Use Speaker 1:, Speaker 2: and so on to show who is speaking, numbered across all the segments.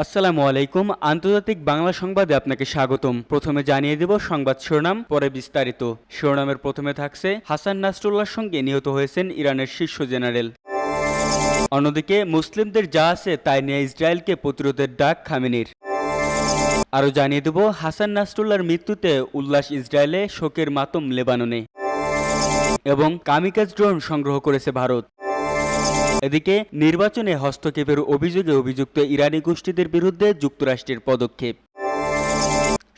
Speaker 1: আসসালামু আলাইকুম। আন্তর্জাতিক বাংলা সংবাদে আপনাকে স্বাগতম। প্রথমে জানিয়ে দেব সংবাদ শিরোনাম, পরে বিস্তারিত। শিরোনামের প্রথমে থাকছে হাসান নাসরুল্লাহর সঙ্গে নিহত হয়েছেন ইরানের শীর্ষ জেনারেল। অন্যদিকে মুসলিমদের যা আছে তাই নিয়ে ইসরায়েলকে প্রতিরোধের ডাক খামেনির। আরও জানিয়ে দেব হাসান নাসরুল্লাহর মৃত্যুতে উল্লাস ইসরায়েলে, শোকের মাতম লেবাননে। এবং কামিকাজ ড্রোন সংগ্রহ করেছে ভারত। এদিকে নির্বাচনে হস্তক্ষেপের অভিযোগে অভিযুক্ত ইরানি গোষ্ঠীদের বিরুদ্ধে যুক্তরাষ্ট্রের পদক্ষেপ।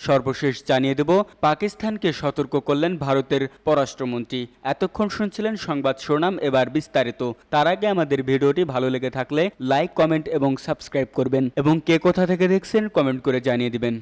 Speaker 1: সর্বশেষ জানিয়ে দেব পাকিস্তানকে সতর্ক করলেন ভারতের পররাষ্ট্রমন্ত্রী। এতক্ষণ শুনছিলেন সংবাদ শিরোনাম, এবার বিস্তারিত। তার আগে আমাদের ভিডিওটি ভালো লেগে থাকলে লাইক, কমেন্ট এবং সাবস্ক্রাইব করবেন এবং কে কোথা থেকে দেখছেন কমেন্ট করে জানিয়ে দিবেন।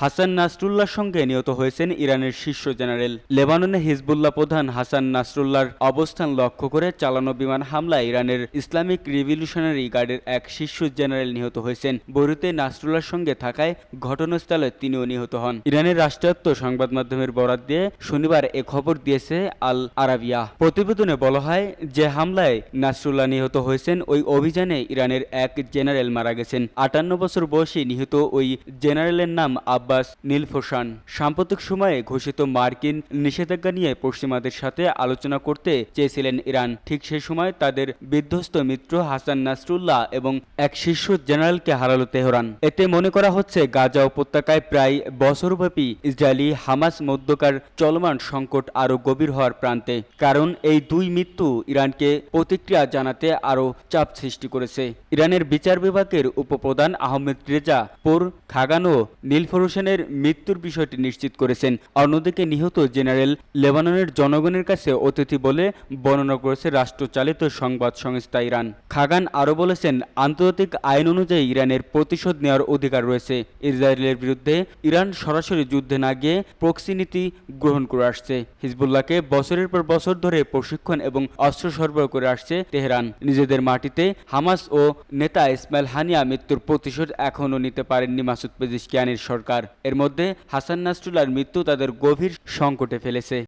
Speaker 1: হাসান নাসরুল্লাহর সঙ্গে নিহত হয়েছেন ইরানের শীর্ষ জেনারেল। লেবাননে হিজবুল্লাহ প্রধান হাসান নাসরুল্লাহর অবস্থান লক্ষ্য করে চালানো বিমান হামলায় ইরানের ইসলামিক রিভলিউশনারি গার্ডের এক শীর্ষ জেনারেল নিহত হয়েছেন। বৈরুতে নাসরুল্লাহর সঙ্গে থাকায় ঘটনাস্থলে তিনিও নিহত হন। ইরানের রাষ্ট্রায়ত্ত সংবাদ মাধ্যমের বরাত দিয়ে শনিবার এ খবর দিয়েছে আল আরাবিয়া। প্রতিবেদনে বলা হয় যে হামলায় নাসরুল্লাহ নিহত হয়েছেন ওই অভিযানে ইরানের এক জেনারেল মারা গেছেন। 58 বছর বয়সী নিহত ওই জেনারেলের নাম আব্বাস নীলফোসান। সাম্প্রতিক সময়ে ঘোষিত মার্কিন নিষেধাজ্ঞা নিয়ে পশ্চিমাদের সাথে আলোচনা করতে চেয়েছিলেন ইরান। ঠিক সেই সময় তাদের বিধ্বস্ত মিত্র হাসান নাসরুল্লাহ এবং এক শীর্ষ জেনারেলকে হারালো তেহরান। এতে মনে করা হচ্ছে গাজা উপত্যকায় প্রায় বছরব্যাপী ইসরায়েলি হামাস মধ্যকার চলমান সংকট আরও গভীর হওয়ার প্রান্তে, কারণ এই দুই মৃত্যু ইরানকে প্রতিক্রিয়া জানাতে আরও চাপ সৃষ্টি করেছে। ইরানের বিচার বিভাগের উপপ্রধান আহমেদ রেজা পোর খাগানো নীলফোসানের মৃত্যুর বিষয়টি নিশ্চিত করেছেন। অন্যদিকে নিহত জেনারেল লেবাননের জনগণের কাছে অতিথি বলে বর্ণনা করেছে রাষ্ট্রচালিত সংবাদ সংস্থা ইরান। খাগান আরও বলেছেন, আন্তর্জাতিক আইন অনুযায়ী ইরানের প্রতিশোধ নেওয়ার অধিকার রয়েছে। ইসরায়েলের বিরুদ্ধে ইরান সরাসরি যুদ্ধে না গিয়ে প্রক্সি নীতি গ্রহণ করে আসছে। হিজবুল্লাহকে বছরের পর বছর ধরে প্রশিক্ষণ এবং অস্ত্র সরবরাহ করে আসছে তেহরান। নিজেদের মাটিতে হামাস ও নেতা ইসমাইল হানিয়া মৃত্যুর প্রতিশোধ এখনও নিতে পারেননি মাসুদ পেজিশকিয়ানের সরকার। এর মধ্যে হাসান নাসরুল্লাহর মৃত্যু তাদের গভীর সংকটে ফেলেছে।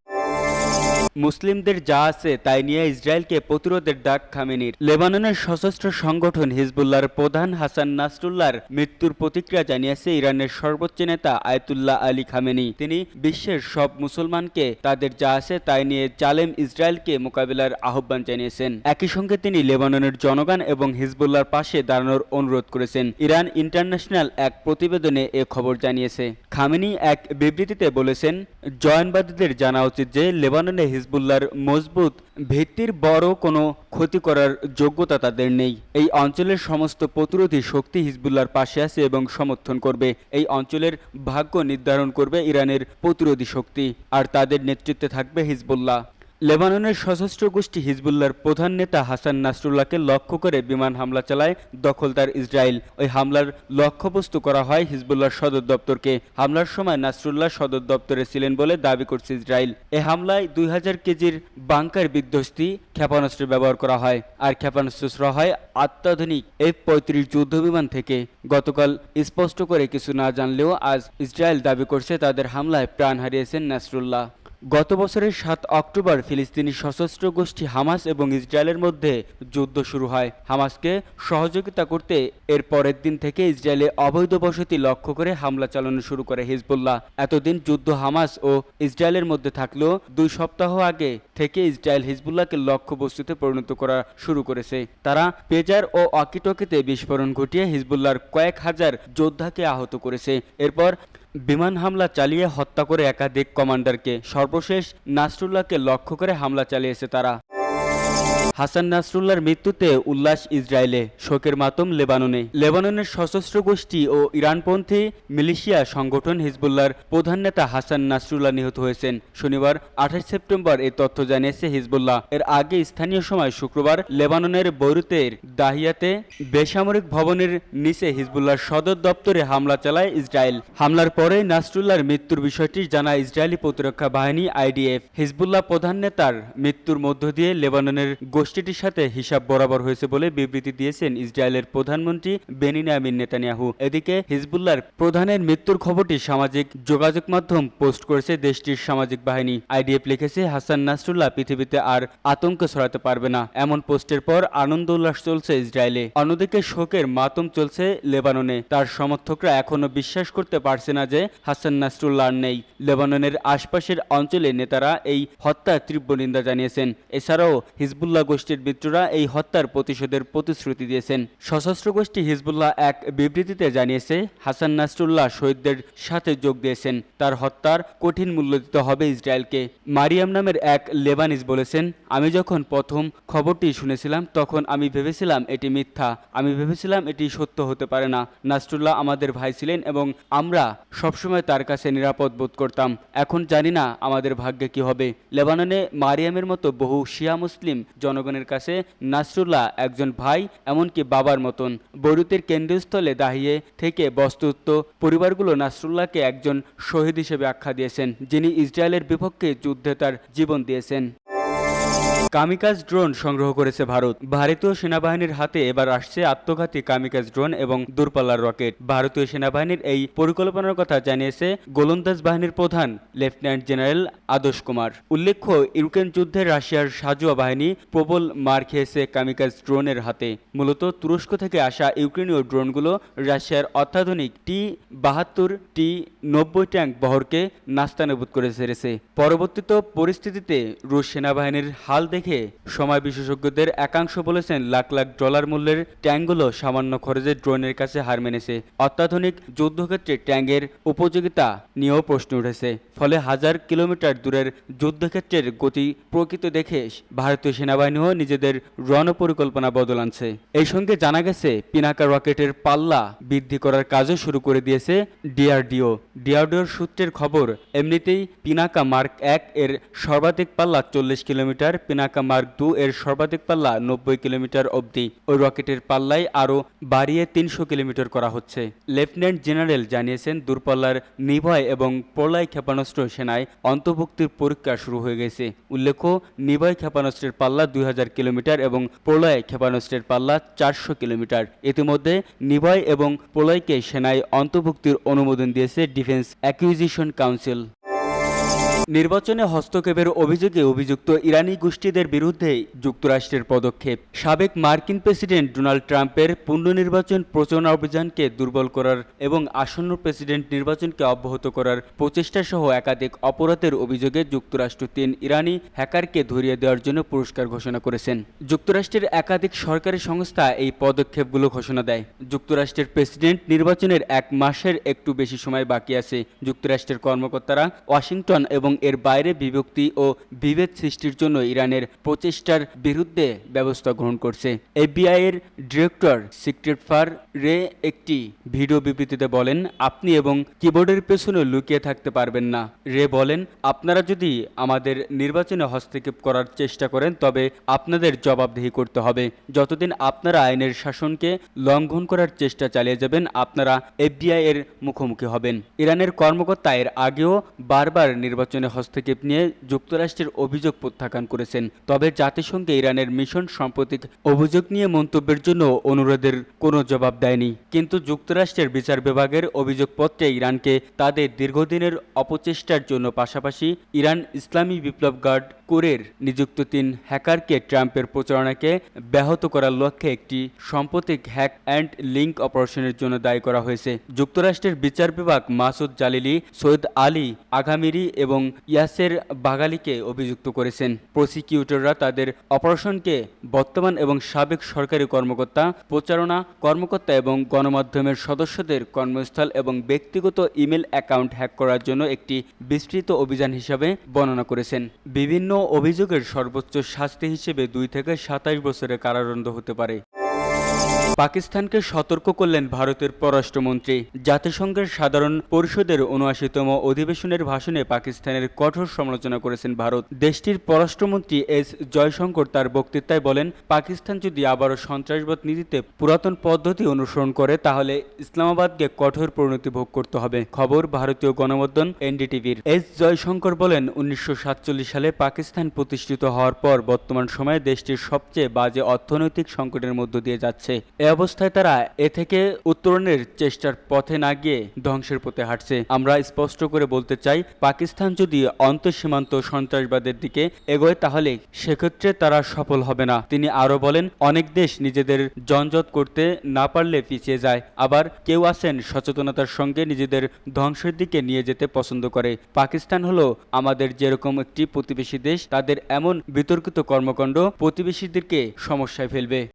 Speaker 1: মুসলিমদের যা আছে তাই নিয়ে ইসরায়েলকে প্রতিরোধের ডাক খামেনির। লেবাননের সশস্ত্র সংগঠন হিজবুল্লাহর প্রধান হাসান নাসরুল্লাহর মৃত্যুর প্রতিক্রিয়া জানিয়েছে ইরানের সর্বোচ্চ নেতা আয়াতুল্লাহ আলী খামেনি। তিনি বিশ্বের সব মুসলমানকে তাদের যা আছে তাই নিয়ে জালেম ইসরায়েলকে মোকাবিলার আহ্বান জানিয়েছেন। একই সঙ্গে তিনি লেবাননের জনগণ এবং হিজবুল্লাহর পাশে দাঁড়ানোর অনুরোধ করেছেন। ইরান ইন্টারন্যাশনাল এক প্রতিবেদনে এ খবর জানিয়েছে। খামেনি এক বিবৃতিতে বলেছেন, জয়নবাদীদের জানা উচিত যে লেবাননে হিজবুল্লাহর মজবুত ভিত্তির বড় কোনো ক্ষতি করার যোগ্যতা তাদের নেই। এই অঞ্চলের সমস্ত প্রতিরোধী শক্তি হিজবুল্লাহর পাশে আছে এবং সমর্থন করবে। এই অঞ্চলের ভাগ্য নির্ধারণ করবে ইরানের প্রতিরোধী শক্তি, আর তাদের নেতৃত্বে থাকবে হিজবুল্লাহ। লেবাননের সশস্ত্র গোষ্ঠী হিজবুল্লাহর প্রধান নেতা হাসান নাসরুল্লাহকে লক্ষ্য করে বিমান হামলা চালায় দখলদার ইসরায়েল। ওই হামলার লক্ষ্যবস্তু করা হয় হিজবুল্লাহর সদর দপ্তরকে। হামলার সময় নাসরুল্লাহ সদর দপ্তরে ছিলেন বলে দাবি করছে ইসরায়েল। এ হামলায় 2000 কেজির বাংকার বিধ্বস্তি ক্ষেপণাস্ত্র ব্যবহার করা হয়, আর ক্ষেপণাস্ত্র হয় অত্যাধুনিক F-35 যুদ্ধবিমান থেকে। গতকাল স্পষ্ট করে কিছু না জানলেও আজ ইসরায়েল দাবি করছে তাদের হামলায় প্রাণ হারিয়েছেন নাসরুল্লাহ। গত বছরের 7 অক্টোবর ফিলিস্তিনি সশস্ত্র গোষ্ঠী হামাস এবং ইসরায়েলের মধ্যে যুদ্ধ শুরু হয়। হামাসকে সহযোগিতা করতে এর পরের দিন থেকে ইসরায়েলে অবৈধ বসতি লক্ষ্য করে হামলা চালানো শুরু করে হিজবুল্লাহ। এতদিন যুদ্ধ হামাস ও ইসরায়েলের মধ্যে থাকলেও 2 সপ্তাহ আগে থেকে ইসরায়েল হিজবুল্লাহকে লক্ষ্যবস্তুতে পরিণত করা শুরু করেছে। তারা পেজার ও অকিটকিতে বিস্ফোরণ ঘটিয়ে হিজবুল্লাহর কয়েক হাজার যোদ্ধাকে আহত করেছে। এরপর বিমান হামলা চালিয়ে হত্যা করে একাধিক কমান্ডারকে। সর্বশেষ নাসরুল্লাহকে লক্ষ্য করে হামলা চালিয়েছে তারা। হাসান নাসরুল্লাহর মৃত্যুতে উল্লাস ইসরায়েলে, শোকের মাতম লেবাননে। লেবাননের সশস্ত্র গোষ্ঠী ও ইরানপন্থী মিলিশিয়া সংগঠন হিজবুল্লাহর প্রধান নেতা হাসান নাসরুল্লাহ নিহত হয়েছেন। শনিবার 28 সেপ্টেম্বর এই তথ্য জানিয়েছে হিজবুল্লাহ। এর আগে স্থানীয় সময় শুক্রবার লেবাননের বৈরুতের দাহিয়াতে বেসামরিক ভবনের নিচে হিজবুল্লাহর সদর দপ্তরে হামলা চালায় ইসরায়েল। হামলার পরে নাসরুল্লাহর মৃত্যুর বিষয়টি জানায় ইসরায়েলি প্রতিরক্ষা বাহিনী IDF। হিজবুল্লাহ প্রধান নেতার মৃত্যুর মধ্য দিয়ে লেবাননের গোষ্ঠীটির সাথে হিসাব বরাবর হয়েছে বলে বিবৃতি দিয়েছেন ইসরায়েলের প্রধানমন্ত্রী বেনিয়ামিন নেতানিয়াহু। এদিকে হিজবুল্লাহর প্রধানের মৃত্যুর খবরটি সামাজিক যোগাযোগ মাধ্যম পোস্ট করেছে দেশটির সামাজিক বাহিনী। আইডিএফ লিখেছে, হাসান নাসরুল্লাহ পৃথিবীতে আর আতঙ্ক ছড়াতে পারবে না। এমন পোস্টের পর আনন্দ উল্লাস চলছে ইসরায়েলে। অন্যদিকে শোকের মাতম চলছে লেবাননে। তার সমর্থকরা এখনো বিশ্বাস করতে পারছে না যে হাসান নাসরুল্লাহ আর নেই। লেবাননের আশপাশের অঞ্চলে নেতারা এই হত্যার তীব্র নিন্দা জানিয়েছেন। এছাড়াও হিজবুল্লাহ গোষ্ঠীর মিত্ররা এই হত্যার প্রতিশোধের প্রতিশ্রুতি দিয়েছেন। সশস্ত্র গোষ্ঠী হিজবুল্লাহ এক বিবৃতিতে জানিয়েছে, হাসান নাসরুল্লাহ শহীদদের সাথে যোগ দিয়েছেন। তার হত্যার কঠিন মূল্য দিতে হবে ইসরায়েলকে। মারিয়াম নামের এক লেবানিজ বলেছেন, আমি যখন প্রথম খবরটি শুনেছিলাম তখন আমি ভেবেছিলাম এটি মিথ্যা। আমি ভেবেছিলাম এটি সত্য হতে পারে না। নাসরুল্লাহ আমাদের ভাই ছিলেন এবং আমরা সবসময় তার কাছে নিরাপদ বোধ করতাম। এখন জানি না আমাদের ভাগ্যে কি হবে। লেবাননে মারিয়ামের মতো বহু শিয়া মুসলিম জনগণের কাছে নাসরুল্লাহ একজন ভাই, এমনকি বাবার মতন। বৈরুতের কেন্দ্রস্থলে দাহিয়ে থেকে বস্তুত পরিবারগুলো নাসরুল্লাহকে একজন শহীদ হিসেবে আখ্যা দিয়েছেন, যিনি ইসরায়েলের বিপক্ষে যুদ্ধে তার জীবন দিয়েছেন। কামিকাজ ড্রোন সংগ্রহ করেছে ভারত। ভারতীয় সেনাবাহিনীর হাতে এবার আসছে আত্মঘাতী কামিকাজ ড্রোন এবং দূরপাল্লার রকেট। ভারতীয় সেনাবাহিনীর এই পরিকল্পনার কথা জানিয়েছে গোলন্দাজ বাহিনীর প্রধান লেফটেন্যান্ট জেনারেল আদর্শ কুমার। উল্লেখ্য, ইউক্রেন যুদ্ধে রাশিয়ার সাজোয়া বাহিনী প্রবল মার খেয়েছে কামিকাজ ড্রোনের হাতে। মূলত তুরস্ক থেকে আসা ইউক্রেনীয় ড্রোনগুলো রাশিয়ার অত্যাধুনিক T-72, T-90 ট্যাঙ্ক বহরকে নাস্তানাবুদ করে ছেড়েছে। পরবর্তীত পরিস্থিতিতে রুশ সেনাবাহিনীর হাল দেখে সময় বিশেষজ্ঞদের একাংশ বলেছেন, লাখ লাখ ডলার মূল্যের ট্যাঙ্কগুলো সামান্য খরচে ড্রোনের কাছে হার মেনেছে। অত্যাধুনিক যুদ্ধক্ষেত্রে ট্যাঙ্কের উপযোগিতা নিয়েও প্রশ্ন উঠেছে। ফলে হাজার কিলোমিটার দূরের যুদ্ধক্ষেত্রের গতি প্রকৃত দেখে ভারতীয় সেনাবাহিনীও নিজেদের রণপরিকল্পনা বদল আনছে। এই সঙ্গে জানা গেছে, পিনাকা রকেটের পাল্লা বৃদ্ধি করার কাজও শুরু করে দিয়েছে ডিআরডিও। ডিআরডিওর সূত্রের খবর, এমনিতেই পিনাকা মার্ক 1 এর সর্বাধিক পাল্লা 40 কিলোমিটার, পিনাকা মার্ক 2 এর সর্বাধিক পাল্লা 90 কিলোমিটার অবধি। ওই রকেটের পাল্লাই আরও বাড়িয়ে 300 কিলোমিটার করা হচ্ছে। লেফটেন্যান্ট জেনারেল জানিয়েছেন, দূরপাল্লার নিভয় এবং প্রলয় ক্ষেপণাস্ত্র সেনায় অন্তর্ভুক্তির পরীক্ষা শুরু হয়ে গেছে। উল্লেখ্য, নিভয় ক্ষেপণাস্ত্রের পাল্লা 2000 কিলোমিটার এবং প্রলয় ক্ষেপণাস্ত্রের পাল্লা 400 কিলোমিটার। ইতিমধ্যে নিভয় এবং প্রলয়কে সেনায় অন্তর্ভুক্তির অনুমোদন দিয়েছে ডিফেন্স অ্যাকুইজিশন কাউন্সিল। নির্বাচনে হস্তক্ষেপের অভিযোগে অভিযুক্ত ইরানি গোষ্ঠীদের বিরুদ্ধে যুক্তরাষ্ট্রের পদক্ষেপ। সাবেক মার্কিন প্রেসিডেন্ট ডোনাল্ড ট্রাম্পের পুনর্নির্বাচন প্রচারণা অভিযানকে দুর্বল করার এবং আসন্ন প্রেসিডেন্ট নির্বাচনকে অব্যাহত করার প্রচেষ্টা সহ একাধিক অপরাধের অভিযোগে যুক্তরাষ্ট্র 3 ইরানি হ্যাকারকে ধরিয়ে দেওয়ার জন্য পুরস্কার ঘোষণা করেছেন। যুক্তরাষ্ট্রের একাধিক সরকারি সংস্থা এই পদক্ষেপগুলো ঘোষণা দেয়। যুক্তরাষ্ট্রের প্রেসিডেন্ট নির্বাচনের 1 মাসের একটু বেশি সময় বাকি আছে। যুক্তরাষ্ট্রের কর্মকর্তারা ওয়াশিংটন এবং এর বাইরে বিভক্তি ও বিভেদ সৃষ্টির জন্য ইরানের প্রচেষ্টার বিরুদ্ধে ব্যবস্থা গ্রহণ করছে। এফবিআই এর ডিরেক্টর সিক্রেট ফার রে একটি ভিডিও বিবৃতিতে বলেন, আপনি এবং কিবোর্ডের পেছনে লুকিয়ে থাকতে পারবেন না। রে বলেন, আপনারা যদি আমাদের নির্বাচনে হস্তক্ষেপ করার চেষ্টা করেন তবে আপনাদের জবাবদিহি করতে হবে। যতদিন আপনারা আইনের শাসনকে লঙ্ঘন করার চেষ্টা চালিয়ে যাবেন, আপনারা এফবিআই এর মুখোমুখি হবেন। ইরানের কর্মকর্তা এর আগেও বারবার নির্বাচনে হস্তক্ষেপ নিয়ে যুক্তরাষ্ট্রের অভিযোগ প্রত্যাখ্যান করেছেন। তবে জাতিসংঘে ইরানের মিশন সাম্প্রতিক অভিযোগ নিয়ে মন্তব্যের জন্য অনুরোধের কোনো জবাব দেয়নি। কিন্তু যুক্তরাষ্ট্রের বিচার বিভাগের অভিযোগপত্রে ইরানকে তাদের দীর্ঘদিনের অপচেষ্টার জন্য পাশাপাশি ইরান ইসলামী বিপ্লব গার্ড কোরের নিযুক্ত 3 হ্যাকারকে ট্রাম্পের প্রচারণাকে ব্যাহত করার লক্ষ্যে একটি সাম্প্রতিক হ্যাক অ্যান্ড লিঙ্ক অপারেশনের জন্য দায়ী করা হয়েছে। যুক্তরাষ্ট্রের বিচার বিভাগ মাসুদ জালিলি, সৈয়দ আলী আগামিরি এবং ইয়াসের বাগালিকে অভিযুক্ত করেছেন। প্রসিকিউটররা তাদের অপারেশনকে বর্তমান এবং সাবেক সরকারি কর্মকর্তা, প্রচারণা কর্মকর্তা এবং গণমাধ্যমের সদস্যদের কর্মস্থল এবং ব্যক্তিগত ইমেল অ্যাকাউন্ট হ্যাক করার জন্য একটি বিস্তৃত অভিযান হিসাবে বর্ণনা করেছেন। বিভিন্ন অভিযোগের সর্বোচ্চ শাস্তি হিসেবে 2 থেকে 27 বছরের কারাদণ্ড হতে পারে। পাকিস্তানকে সতর্ক করলেন ভারতের পররাষ্ট্রমন্ত্রী। জাতিসংঘের সাধারণ পরিষদের ৭৯তম অধিবেশনের ভাষণে পাকিস্তানের কঠোর সমালোচনা করেছেন ভারত। দেশটির পররাষ্ট্রমন্ত্রী এস জয়শঙ্কর তার বক্তৃতায় বলেন, পাকিস্তান যদি আবারও সন্ত্রাসবাদ নীতিতে পুরাতন পদ্ধতি অনুসরণ করে তাহলে ইসলামাবাদকে কঠোর পরিণতি ভোগ করতে হবে। খবর ভারতীয় গণমাধ্যম এনডিটিভির। এস জয়শঙ্কর বলেন, ১৯৪৭ সালে পাকিস্তান প্রতিষ্ঠিত হওয়ার পর বর্তমান সময়ে দেশটির সবচেয়ে বাজে অর্থনৈতিক সংকটের মধ্য দিয়ে যাচ্ছে। এ অবস্থায় তারা এ থেকে উত্তরণের চেষ্টার পথে না গিয়ে ধ্বংসের পথে হাঁটছে। আমরা স্পষ্ট করে বলতে চাই, পাকিস্তান যদি অন্তঃসীমান্ত সন্ত্রাসবাদের দিকে এগোয় তাহলে সেক্ষেত্রে তারা সফল হবে না। তিনি আরো বলেন, অনেক দেশ নিজেদের জনজট করতে না পারলে পিছিয়ে যায়, আবার কেউ আছেন সচেতনতার সঙ্গে নিজেদের ধ্বংসের দিকে নিয়ে যেতে পছন্দ করে। পাকিস্তান হলো আমাদের যেরকম একটি প্রতিবেশী দেশ, তাদের এমন বিতর্কিত কর্মকাণ্ড প্রতিবেশীদেরকে সমস্যায় ফেলবে।